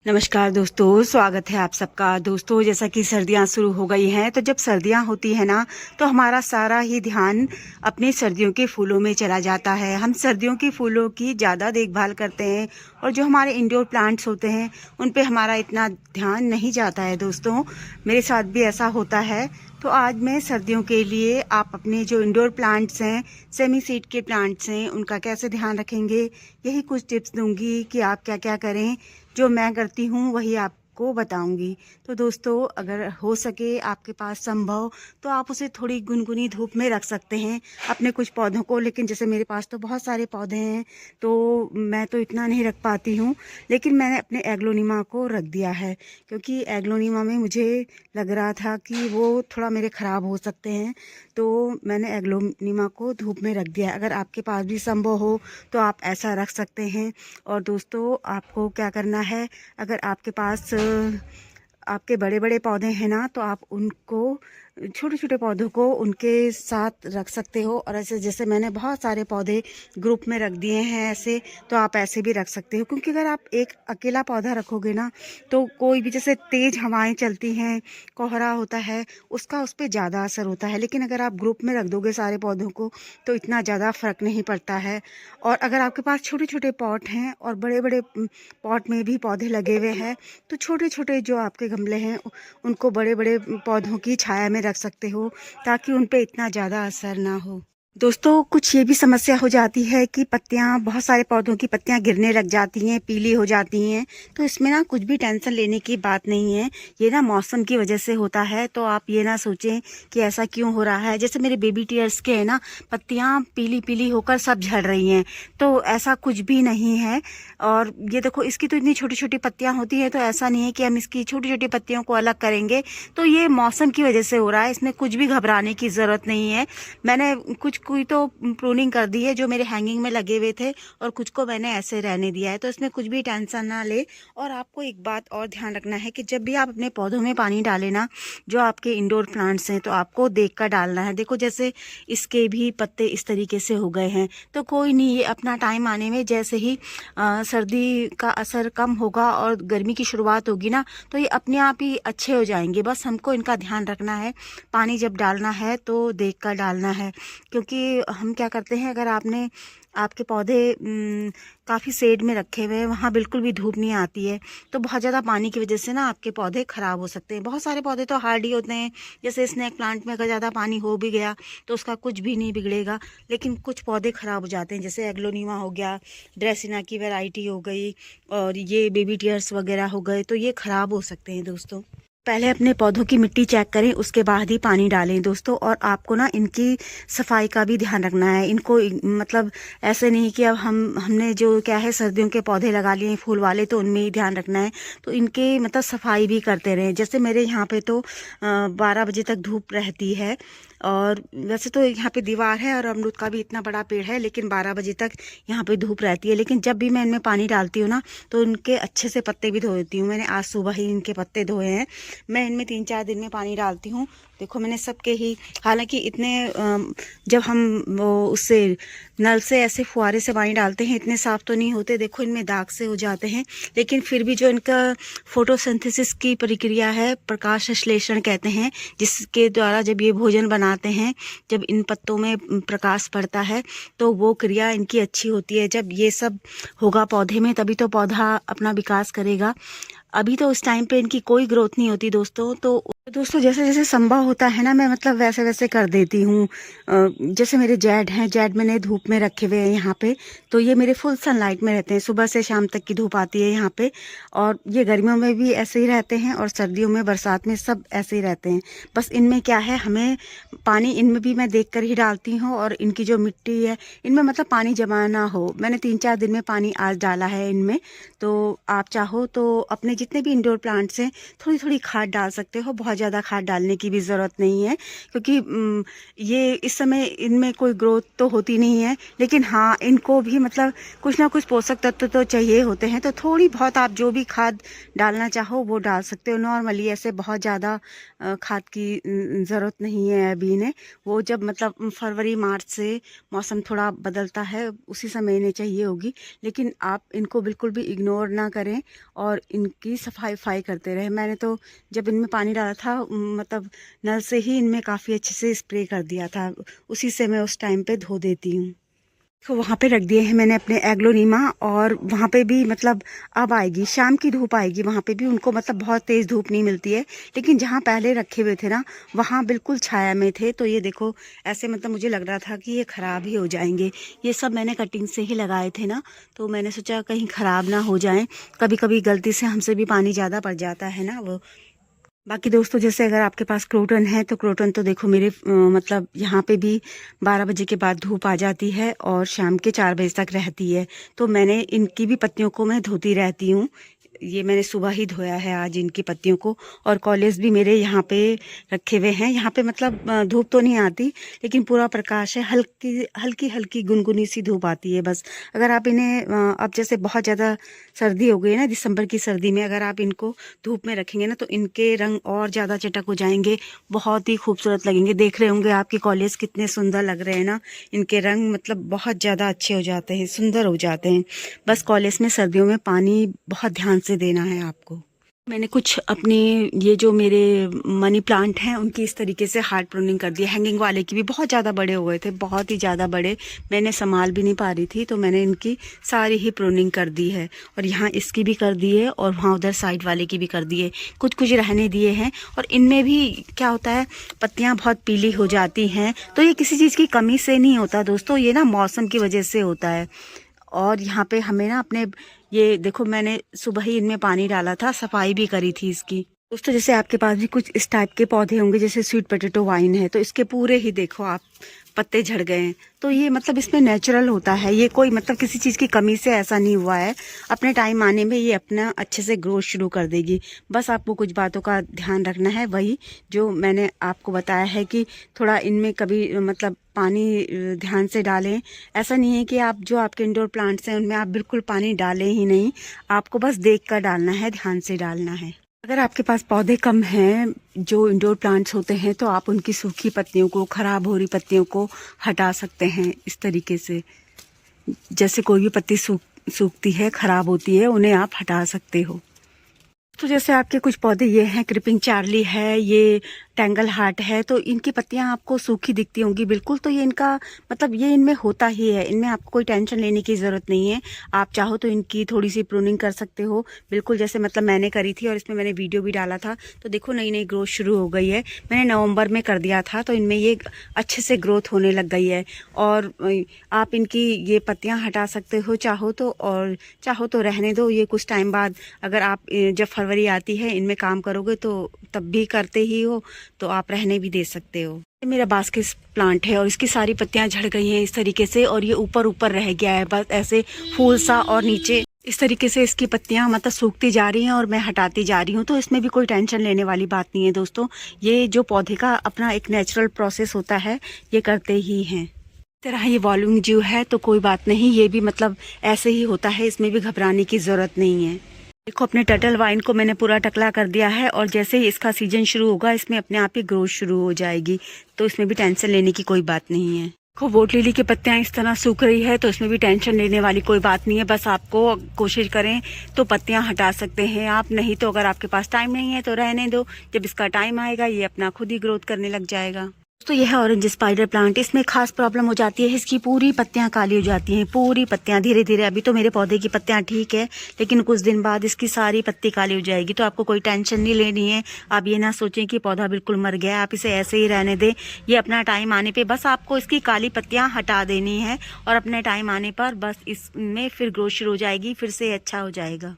नमस्कार दोस्तों, स्वागत है आप सबका। दोस्तों, जैसा कि सर्दियां शुरू हो गई हैं, तो जब सर्दियां होती है ना, तो हमारा सारा ही ध्यान अपने सर्दियों के फूलों में चला जाता है। हम सर्दियों के फूलों की ज़्यादा देखभाल करते हैं और जो हमारे इंडोर प्लांट्स होते हैं उन पे हमारा इतना ध्यान नहीं जाता है। दोस्तों, मेरे साथ भी ऐसा होता है। तो आज मैं सर्दियों के लिए आप अपने जो इंडोर प्लांट्स हैं, सेमी सीड के प्लांट्स हैं, उनका कैसे ध्यान रखेंगे, यही कुछ टिप्स दूंगी कि आप क्या क्या करें। जो मैं करती हूँ वही आपको बताऊंगी। तो दोस्तों, अगर हो सके आपके पास संभव तो आप उसे थोड़ी गुनगुनी धूप में रख सकते हैं, अपने कुछ पौधों को। लेकिन जैसे मेरे पास तो बहुत सारे पौधे हैं तो मैं तो इतना नहीं रख पाती हूँ, लेकिन मैंने अपने एग्लोनिमा को रख दिया है, क्योंकि एग्लोनिमा में मुझे लग रहा था कि वो थोड़ा मेरे ख़राब हो सकते हैं, तो मैंने एग्लोनिमा को धूप में रख दिया है। अगर आपके पास भी संभव हो तो आप ऐसा रख सकते हैं। और दोस्तों, आपको क्या करना है, अगर आपके पास आपके बड़े बड़े पौधे हैं ना, तो आप उनको छोटे छोटे पौधों को उनके साथ रख सकते हो। और ऐसे जैसे मैंने बहुत सारे पौधे ग्रुप में रख दिए हैं ऐसे, तो आप ऐसे भी रख सकते हो। क्योंकि अगर आप एक अकेला पौधा रखोगे ना, तो कोई भी, जैसे तेज़ हवाएं चलती हैं, कोहरा होता है, उसका उस पर ज़्यादा असर होता है। लेकिन अगर आप ग्रुप में रख दोगे सारे पौधों को तो इतना ज़्यादा फ़र्क नहीं पड़ता है। और अगर आपके पास छोटे छोटे पॉट हैं और बड़े बड़े पॉट में भी पौधे लगे हुए हैं, तो छोटे छोटे जो आपके गमले हैं उनको बड़े बड़े पौधों की छाया में रख सकते हो, ताकि उन पे इतना ज़्यादा असर ना हो। दोस्तों, कुछ ये भी समस्या हो जाती है कि पत्तियां, बहुत सारे पौधों की पत्तियां गिरने लग जाती हैं, पीली हो जाती हैं। तो इसमें ना कुछ भी टेंशन लेने की बात नहीं है, ये ना मौसम की वजह से होता है। तो आप ये ना सोचें कि ऐसा क्यों हो रहा है। जैसे मेरे बेबी टीयर्स के है ना, पत्तियां पीली पीली होकर सब झड़ रही हैं, तो ऐसा कुछ भी नहीं है। और ये देखो, इसकी तो इतनी छोटी छोटी पत्तियां होती हैं, तो ऐसा नहीं है कि हम इसकी छोटी छोटी पत्तियों को अलग करेंगे। तो ये मौसम की वजह से हो रहा है, इसमें कुछ भी घबराने की ज़रूरत नहीं है। मैंने कुछ कोई तो प्रूनिंग कर दी है जो मेरे हैंगिंग में लगे हुए थे, और कुछ को मैंने ऐसे रहने दिया है। तो इसमें कुछ भी टेंशन ना ले। और आपको एक बात और ध्यान रखना है कि जब भी आप अपने पौधों में पानी डालें ना, जो आपके इंडोर प्लांट्स हैं, तो आपको देख कर डालना है। देखो, जैसे इसके भी पत्ते इस तरीके से हो गए हैं, तो कोई नहीं, ये अपना टाइम आने में, जैसे ही सर्दी का असर कम होगा और गर्मी की शुरुआत होगी ना, तो ये अपने आप ही अच्छे हो जाएंगे। बस हमको इनका ध्यान रखना है, पानी जब डालना है तो देख कर डालना है। क्योंकि हम क्या करते हैं, अगर आपने आपके पौधे काफ़ी शेड में रखे हुए हैं, वहाँ बिल्कुल भी धूप नहीं आती है, तो बहुत ज़्यादा पानी की वजह से ना आपके पौधे ख़राब हो सकते हैं। बहुत सारे पौधे तो हार्डी होते हैं, जैसे स्नेक प्लांट में अगर ज़्यादा पानी हो भी गया तो उसका कुछ भी नहीं बिगड़ेगा। लेकिन कुछ पौधे ख़राब हो जाते हैं, जैसे एग्लोनिमा हो गया, ड्रेसिना की वैरायटी हो गई, और ये बेबी टीयर्स वगैरह हो गए, तो ये ख़राब हो सकते हैं। दोस्तों, पहले अपने पौधों की मिट्टी चेक करें, उसके बाद ही पानी डालें दोस्तों। और आपको ना इनकी सफाई का भी ध्यान रखना है। इनको मतलब ऐसे नहीं कि अब हमने जो क्या है, सर्दियों के पौधे लगा लिए फूल वाले, तो उनमें ही ध्यान रखना है। तो इनके मतलब सफाई भी करते रहें। जैसे मेरे यहाँ पे तो 12 बजे तक धूप रहती है, और वैसे तो यहाँ पे दीवार है और अमरूद का भी इतना बड़ा पेड़ है, लेकिन 12 बजे तक यहाँ पे धूप रहती है। लेकिन जब भी मैं इनमें पानी डालती हूँ ना, तो इनके अच्छे से पत्ते भी धो देती हूँ। मैंने आज सुबह ही इनके पत्ते धोए हैं। मैं इनमें 3-4 दिन में पानी डालती हूँ। देखो, मैंने सबके ही, हालांकि इतने जब हम वो उससे नल से ऐसे फुहारे से पानी डालते हैं, इतने साफ़ तो नहीं होते। देखो, इनमें दाग से हो जाते हैं, लेकिन फिर भी जो इनका फोटोसिंथेसिस की प्रक्रिया है, प्रकाश संश्लेषण कहते हैं, जिसके द्वारा जब ये भोजन बनाते हैं, जब इन पत्तों में प्रकाश पड़ता है, तो वो क्रिया इनकी अच्छी होती है। जब ये सब होगा पौधे में, तभी तो पौधा अपना विकास करेगा। अभी तो उस टाइम पे इनकी कोई ग्रोथ नहीं होती दोस्तों। तो दोस्तों, जैसे जैसे संभव होता है ना, मैं मतलब वैसे वैसे कर देती हूँ। जैसे मेरे जेड हैं, जेड मैंने धूप में रखे हुए हैं यहाँ पे, तो ये मेरे फुल सनलाइट में रहते हैं, सुबह से शाम तक की धूप आती है यहाँ पे। और ये गर्मियों में भी ऐसे ही रहते हैं, और सर्दियों में, बरसात में, सब ऐसे ही रहते हैं। बस इनमें क्या है, हमें पानी इनमें भी मैं देख कर ही डालती हूँ। और इनकी जो मिट्टी है, इनमें मतलब पानी जमा ना हो। मैंने 3-4 दिन में पानी आज डाला है इनमें। तो आप चाहो तो अपने जितने भी इंडोर प्लांट्स हैं, थोड़ी थोड़ी खाद डाल सकते हो, बहुत बहुत ज़्यादा खाद डालने की भी ज़रूरत नहीं है, क्योंकि ये इस समय इनमें कोई ग्रोथ तो होती नहीं है, लेकिन हाँ इनको भी मतलब कुछ ना कुछ पोषक तत्व तो चाहिए होते हैं। तो थोड़ी बहुत आप जो भी खाद डालना चाहो वो डाल सकते हो। नॉर्मली ऐसे बहुत ज़्यादा खाद की ज़रूरत नहीं है अभी इन्हें। वो जब मतलब फरवरी मार्च से मौसम थोड़ा बदलता है उसी समय इन्हें चाहिए होगी, लेकिन आप इनको बिल्कुल भी इग्नोर ना करें और इनकी सफाई करते रहें। मैंने तो जब इनमें पानी डाला था मतलब नल से ही इनमें काफ़ी अच्छे से स्प्रे कर दिया था, उसी से मैं उस टाइम पे धो देती हूँ। तो वहाँ पे रख दिए हैं मैंने अपने एग्लोनीमा, और वहाँ पे भी मतलब अब आएगी शाम की धूप आएगी, वहाँ पे भी उनको मतलब बहुत तेज़ धूप नहीं मिलती है, लेकिन जहाँ पहले रखे हुए थे ना वहाँ बिल्कुल छाया में थे। तो ये देखो ऐसे मतलब मुझे लग रहा था कि ये ख़राब ही हो जाएंगे। ये सब मैंने कटिंग से ही लगाए थे ना, तो मैंने सोचा कहीं ख़राब ना हो जाएं। कभी कभी गलती से हमसे भी पानी ज़्यादा पड़ जाता है ना वो। बाकी दोस्तों जैसे अगर आपके पास क्रोटन है तो क्रोटन तो देखो मेरे मतलब यहाँ पे भी 12 बजे के बाद धूप आ जाती है और शाम के 4 बजे तक रहती है। तो मैंने इनकी भी पत्तियों को मैं धोती रहती हूँ। ये मैंने सुबह ही धोया है आज इनकी पत्तियों को। और कॉलेज भी मेरे यहाँ पे रखे हुए हैं। यहाँ पे मतलब धूप तो नहीं आती, लेकिन पूरा प्रकाश है, हल्की हल्की हल्की गुनगुनी सी धूप आती है बस। अगर आप इन्हें अब जैसे बहुत ज़्यादा सर्दी हो गई है ना, दिसंबर की सर्दी में अगर आप इनको धूप में रखेंगे ना तो इनके रंग और ज़्यादा चटक हो जाएंगे, बहुत ही खूबसूरत लगेंगे। देख रहे होंगे आपके कॉलेज कितने सुंदर लग रहे हैं ना, इनके रंग मतलब बहुत ज़्यादा अच्छे हो जाते हैं, सुंदर हो जाते हैं। बस कॉलेज में सर्दियों में पानी बहुत ध्यान से देना है आपको। मैंने कुछ अपने ये जो मेरे मनी प्लांट हैं उनकी इस तरीके से हार्ड प्रूनिंग कर दी। हैंगिंग वाले की भी बहुत ज़्यादा बड़े हो गए थे, बहुत ही ज़्यादा बड़े, मैंने संभाल भी नहीं पा रही थी, तो मैंने इनकी सारी ही प्रूनिंग कर दी है। और यहाँ इसकी भी कर दी है और वहाँ उधर साइड वाले की भी कर दी है, कुछ कुछ रहने दिए हैं। और इनमें भी क्या होता है, पत्तियाँ बहुत पीली हो जाती हैं, तो ये किसी चीज़ की कमी से नहीं होता दोस्तों, ये ना मौसम की वजह से होता है। और यहाँ पे हमें ना अपने ये देखो मैंने सुबह ही इनमें पानी डाला था, सफाई भी करी थी इसकी। दोस्तों जैसे आपके पास भी कुछ इस टाइप के पौधे होंगे, जैसे स्वीट पोटैटो वाइन है, तो इसके पूरे ही देखो आप पत्ते झड़ गए हैं। तो ये मतलब इसमें नेचुरल होता है, ये कोई मतलब किसी चीज़ की कमी से ऐसा नहीं हुआ है। अपने टाइम आने में ये अपना अच्छे से ग्रोथ शुरू कर देगी। बस आपको कुछ बातों का ध्यान रखना है, वही जो मैंने आपको बताया है कि थोड़ा इनमें कभी मतलब पानी ध्यान से डालें। ऐसा नहीं है कि आप जो आपके इंडोर प्लांट्स हैं उनमें आप बिल्कुल पानी डालें ही नहीं, आपको बस देख कर डालना है, ध्यान से डालना है। अगर आपके पास पौधे कम हैं जो इंडोर प्लांट्स होते हैं, तो आप उनकी सूखी पत्तियों को, खराब हो रही पत्तियों को हटा सकते हैं इस तरीके से। जैसे कोई भी पत्ती सूखती है, खराब होती है, उन्हें आप हटा सकते हो। तो जैसे आपके कुछ पौधे ये हैं, क्रीपिंग चार्ली है, ये टैंगल हार्ट है, तो इनकी पत्तियां आपको सूखी दिखती होंगी बिल्कुल। तो ये इनका मतलब ये इनमें होता ही है, इनमें आपको कोई टेंशन लेने की ज़रूरत नहीं है। आप चाहो तो इनकी थोड़ी सी प्रूनिंग कर सकते हो, बिल्कुल जैसे मतलब मैंने करी थी, और इसमें मैंने वीडियो भी डाला था। तो देखो नई नई ग्रोथ शुरू हो गई है, मैंने नवंबर में कर दिया था, तो इनमें ये अच्छे से ग्रोथ होने लग गई है। और आप इनकी ये पत्तियाँ हटा सकते हो चाहो तो, और चाहो तो रहने दो। ये कुछ टाइम बाद अगर आप जब फरवरी आती है इनमें काम करोगे तो तब भी करते ही हो, तो आप रहने भी दे सकते हो। मेरा बास्केट प्लांट है और इसकी सारी पत्तियां झड़ गई हैं इस तरीके से, और ये ऊपर ऊपर रह गया है बस ऐसे फूल सा, और नीचे इस तरीके से इसकी पत्तियां मतलब सूखती जा रही हैं और मैं हटाती जा रही हूँ। तो इसमें भी कोई टेंशन लेने वाली बात नहीं है दोस्तों, ये जो पौधे का अपना एक नेचुरल प्रोसेस होता है, ये करते ही हैं। तरह ये वॉल्यूम जीव है तो कोई बात नहीं, ये भी मतलब ऐसे ही होता है, इसमें भी घबराने की ज़रूरत नहीं है। देखो अपने टर्टल वाइन को मैंने पूरा टकला कर दिया है, और जैसे ही इसका सीजन शुरू होगा इसमें अपने आप ही ग्रोथ शुरू हो जाएगी, तो इसमें भी टेंशन लेने की कोई बात नहीं है। देखो वोट लिली की पत्तियां इस तरह सूख रही है, तो इसमें भी टेंशन लेने वाली कोई बात नहीं है। बस आपको कोशिश करें तो पत्तियां हटा सकते हैं आप, नहीं तो अगर आपके पास टाइम नहीं है तो रहने दो, जब इसका टाइम आएगा ये अपना खुद ही ग्रोथ करने लग जाएगा। तो यह है ऑरेंज स्पाइडर प्लांट। इसमें खास प्रॉब्लम हो जाती है, इसकी पूरी पत्तियां काली हो जाती हैं, पूरी पत्तियां धीरे धीरे। अभी तो मेरे पौधे की पत्तियां ठीक है, लेकिन कुछ दिन बाद इसकी सारी पत्ती काली हो जाएगी। तो आपको कोई टेंशन नहीं लेनी है, आप ये ना सोचें कि पौधा बिल्कुल मर गया, आप इसे ऐसे ही रहने दें। ये अपना टाइम आने पे बस आपको इसकी काली पत्तियां हटा देनी है, और अपने टाइम आने पर बस इसमें फिर ग्रोथ शुरू हो जाएगी, फिर से अच्छा हो जाएगा।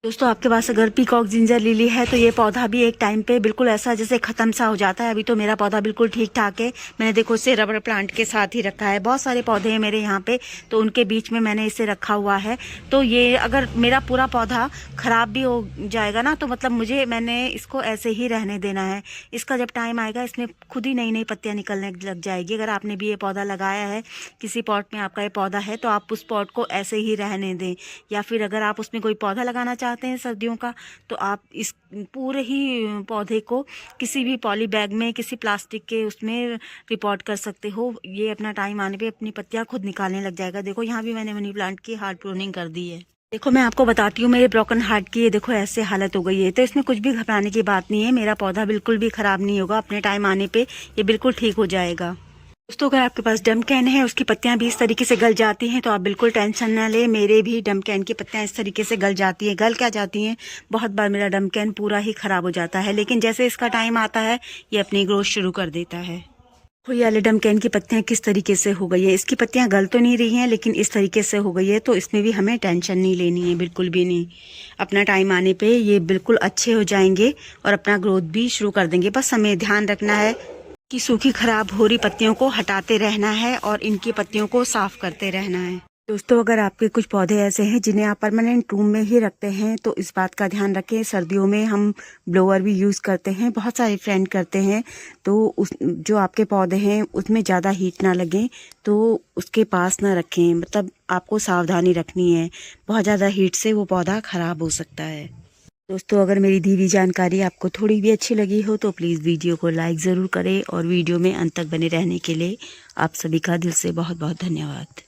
दोस्तों आपके पास अगर पीकॉक जिंजर लिली है तो ये पौधा भी एक टाइम पे बिल्कुल ऐसा जैसे ख़त्म सा हो जाता है। अभी तो मेरा पौधा बिल्कुल ठीक ठाक है। मैंने देखो इसे रबर प्लांट के साथ ही रखा है। बहुत सारे पौधे हैं मेरे यहाँ पे, तो उनके बीच में मैंने इसे रखा हुआ है। तो ये अगर मेरा पूरा पौधा ख़राब भी हो जाएगा ना, तो मतलब मैंने इसको ऐसे ही रहने देना है। इसका जब टाइम आएगा इसमें खुद ही नई नई पत्तियाँ निकलने लग जाएगी। अगर आपने भी ये पौधा लगाया है, किसी पॉट में आपका ये पौधा है, तो आप उस पॉट को ऐसे ही रहने दें। या फिर अगर आप उसमें कोई पौधा लगाना चाहते हैं सर्दियों का, तो आप इस पूरे ही पौधे को किसी भी पॉली बैग में, किसी प्लास्टिक के उसमें रिपोर्ट कर सकते हो। ये अपना टाइम आने पे अपनी पत्तियां खुद निकालने लग जाएगा। देखो यहाँ भी मैंने मनी प्लांट की हार्ड प्रूनिंग कर दी है। देखो मैं आपको बताती हूँ, मेरे ब्रोकन हार्ट की ये देखो ऐसे हालत हो गई है। तो इसमें कुछ भी घबराने की बात नहीं है। मेरा पौधा बिल्कुल भी खराब नहीं होगा। अपने टाइम आने पे ये बिल्कुल ठीक हो जाएगा। दोस्तों अगर आपके पास डम कैन है, उसकी पत्तियां भी इस तरीके से गल जाती हैं, तो आप बिल्कुल टेंशन ना ले। मेरे भी डम कैन की पत्तियां इस तरीके से गल जाती हैं। गल क्या जाती हैं, बहुत बार मेरा डम कैन पूरा ही खराब हो जाता है, लेकिन जैसे इसका टाइम आता है ये अपनी ग्रोथ शुरू कर देता है। तो ये वाले डम कैन की पत्तियां किस तरीके से हो गई है। इसकी पत्तियां गल तो नहीं रही हैं, लेकिन इस तरीके से हो गई है। तो इसमें भी हमें टेंशन नहीं लेनी है, बिल्कुल भी नहीं। अपना टाइम आने पे ये बिल्कुल अच्छे हो जाएंगे और अपना ग्रोथ भी शुरू कर देंगे। बस हमें ध्यान रखना है कि सूखी खराब हो रही पत्तियों को हटाते रहना है और इनकी पत्तियों को साफ करते रहना है। दोस्तों अगर आपके कुछ पौधे ऐसे हैं जिन्हें आप परमानेंट रूम में ही रखते हैं, तो इस बात का ध्यान रखें। सर्दियों में हम ब्लोअर भी यूज़ करते हैं, बहुत सारे फ्रेंड करते हैं। तो उस जो आपके पौधे हैं उसमें ज़्यादा हीट ना लगे, तो उसके पास ना रखें। मतलब आपको सावधानी रखनी है, बहुत ज़्यादा हीट से वो पौधा ख़राब हो सकता है। दोस्तों अगर मेरी दी हुई जानकारी आपको थोड़ी भी अच्छी लगी हो तो प्लीज़ वीडियो को लाइक ज़रूर करें, और वीडियो में अंत तक बने रहने के लिए आप सभी का दिल से बहुत बहुत धन्यवाद।